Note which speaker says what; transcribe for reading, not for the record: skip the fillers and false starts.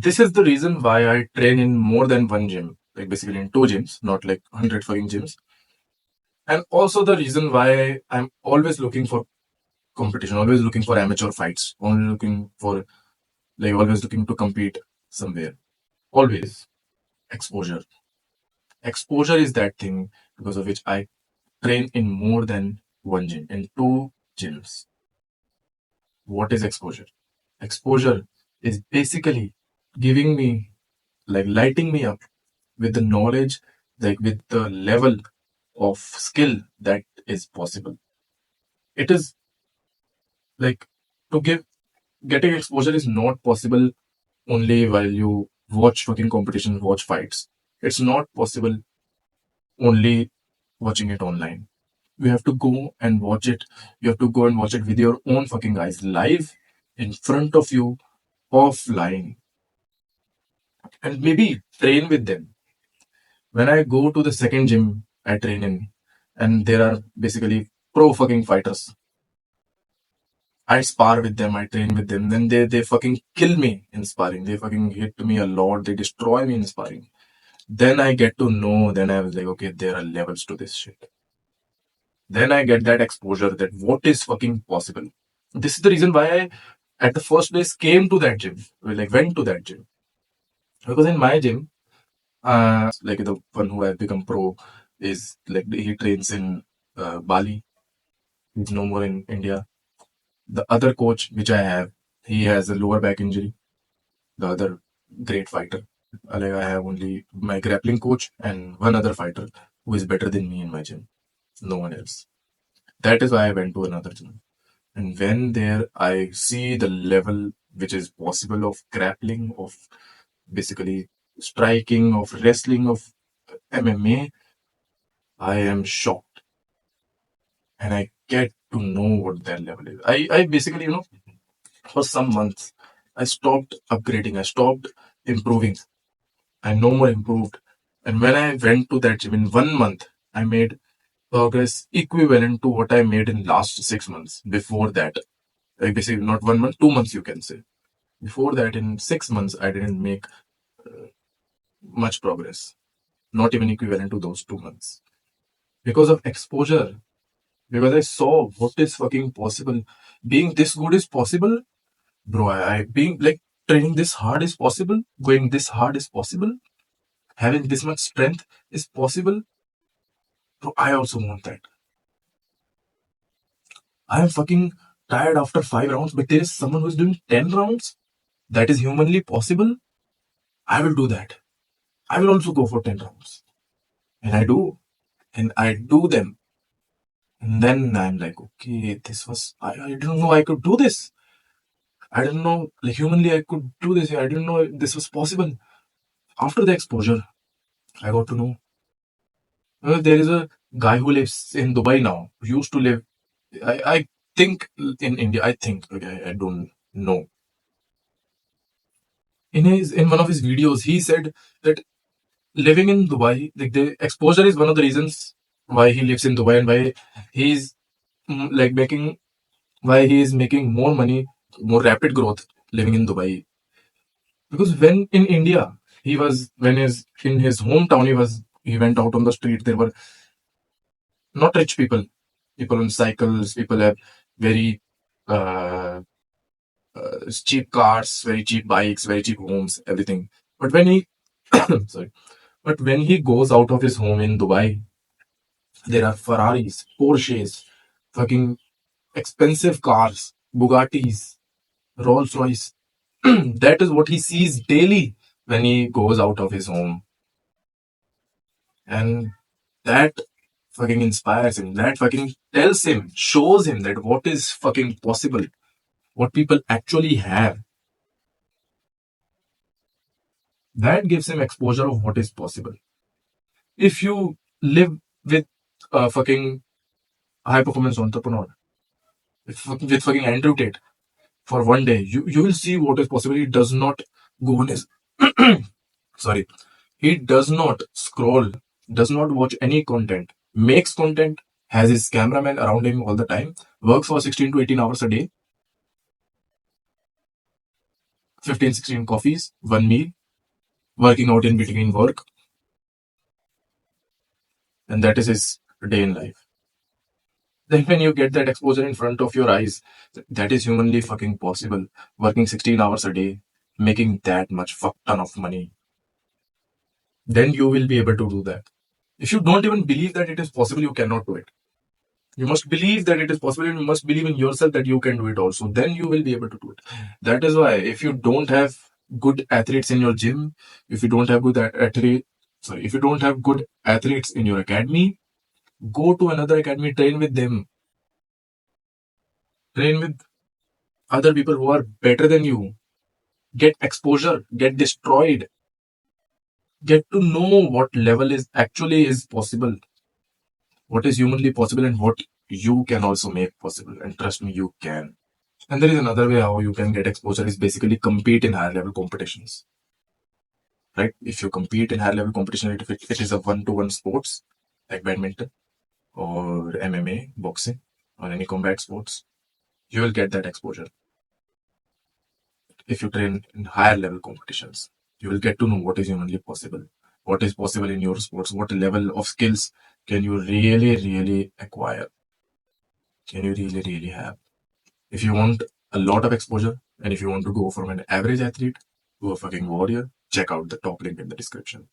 Speaker 1: This is the reason why I train in more than one gym, like basically in two gyms, not like 100 fucking gyms. And also the reason why I'm always looking for competition, always looking for amateur fights, only looking for, like, always looking to compete somewhere. Always exposure. Exposure is that thing because of which I train in more than one gym, in two gyms. What is exposure? Exposure is basically giving me, like, lighting me up with the knowledge, like with the level of skill that is possible. It is like to give getting exposure is not possible only while you watch fucking competitions, watch fights. It's not possible only watching it online. You have to go and watch it. You have to go and watch it with your own fucking eyes, live in front of you, offline, and maybe train with them. When I go to the second gym I train in, and there are basically pro fucking fighters, I spar with them, I train with them, then they fucking kill me in sparring. They fucking hit me a lot, they destroy me in sparring. Then I get to know, then I was like, okay, there are levels to this shit. Then I get that exposure that what is fucking possible. This is the reason why I, at the first place, came to that gym, like went to that gym. Because in my gym, like the one who has become pro is like he trains in Bali. He's no more in India. The other coach which I have, he has a lower back injury. The other great fighter. Like I have only my grappling coach and one other fighter who is better than me in my gym. No one else. That is why I went to another gym. And when there, I see the level which is possible of grappling, of basically striking, of wrestling, of MMA. I am shocked, and I get to know what that level is. I basically, for some months, I stopped upgrading, I stopped improving. I no more improved. And when I went to that gym in 1 month, I made progress equivalent to what I made in last 6 months before that. Like basically not 1 month, 2 months you can say. Before that, in 6 months, I didn't make much progress. Not even equivalent to those 2 months. Because of exposure. Because I saw what is fucking possible. Being this good is possible. Bro, I being like training this hard is possible. Going this hard is possible. Having this much strength is possible. Bro, I also want that. I am fucking tired after 5 rounds, but there is someone who's doing 10 rounds. That is humanly possible. I will do that. I will also go for 10 rounds. And I do. And I do them. And then I'm like, okay, this was, I didn't know I could do this. I didn't know, like, humanly I could do this. I didn't know this was possible. After the exposure, I got to know. There is a guy who lives in Dubai now, who used to live, I think in India, I think, okay, I don't know. In one of his videos, he said that living in Dubai, like the exposure is one of the reasons why he lives in Dubai and why he's like making why he is making more money, more rapid growth living in Dubai. Because when in India, he was when is in his hometown, he went out on the street. There were not rich people, people on cycles, people have very uh, cheap cars, very cheap bikes, very cheap homes, everything. But when he sorry, but when he goes out of his home in Dubai, there are Ferraris, Porsches, fucking expensive cars, Bugattis, Rolls Royce. That is what he sees daily when he goes out of his home. And that fucking inspires him. That fucking tells him, shows him that what is fucking possible, what people actually have. That gives him exposure of what is possible. If you live with a fucking high performance entrepreneur, with fucking Andrew Tate for one day, you will see what is possible. He does not go on his sorry. He does not scroll, does not watch any content, makes content, has his cameraman around him all the time, works for 16 to 18 hours a day, 15, 16 coffees, one meal, working out in between work, and that is his day in life. Then when you get that exposure in front of your eyes, that is humanly fucking possible. Working 16 hours a day, making that much fuck ton of money, then you will be able to do that. If you don't even believe that it is possible, you cannot do it. You must believe that it is possible, and you must believe in yourself that you can do it also. Then you will be able to do it. That is why if you don't have good athletes in your gym, if you don't have if you don't have good athletes in your academy, go to another academy, train with them, train with other people who are better than you. Get exposure, get destroyed, get to know what level is actually is possible, what is humanly possible, and what you can also make possible. And trust me, you can. And there is another way how you can get exposure is basically compete in higher level competitions, right? If you compete in higher level competition, if it is a one-to-one sports like badminton or MMA, boxing, or any combat sports, you will get that exposure. If you train in higher level competitions, you will get to know what is humanly possible, what is possible in your sports, what level of skills can you really, really acquire, can you really, really have. If you want a lot of exposure and if you want to go from an average athlete to a fucking warrior, check out the top link in the description.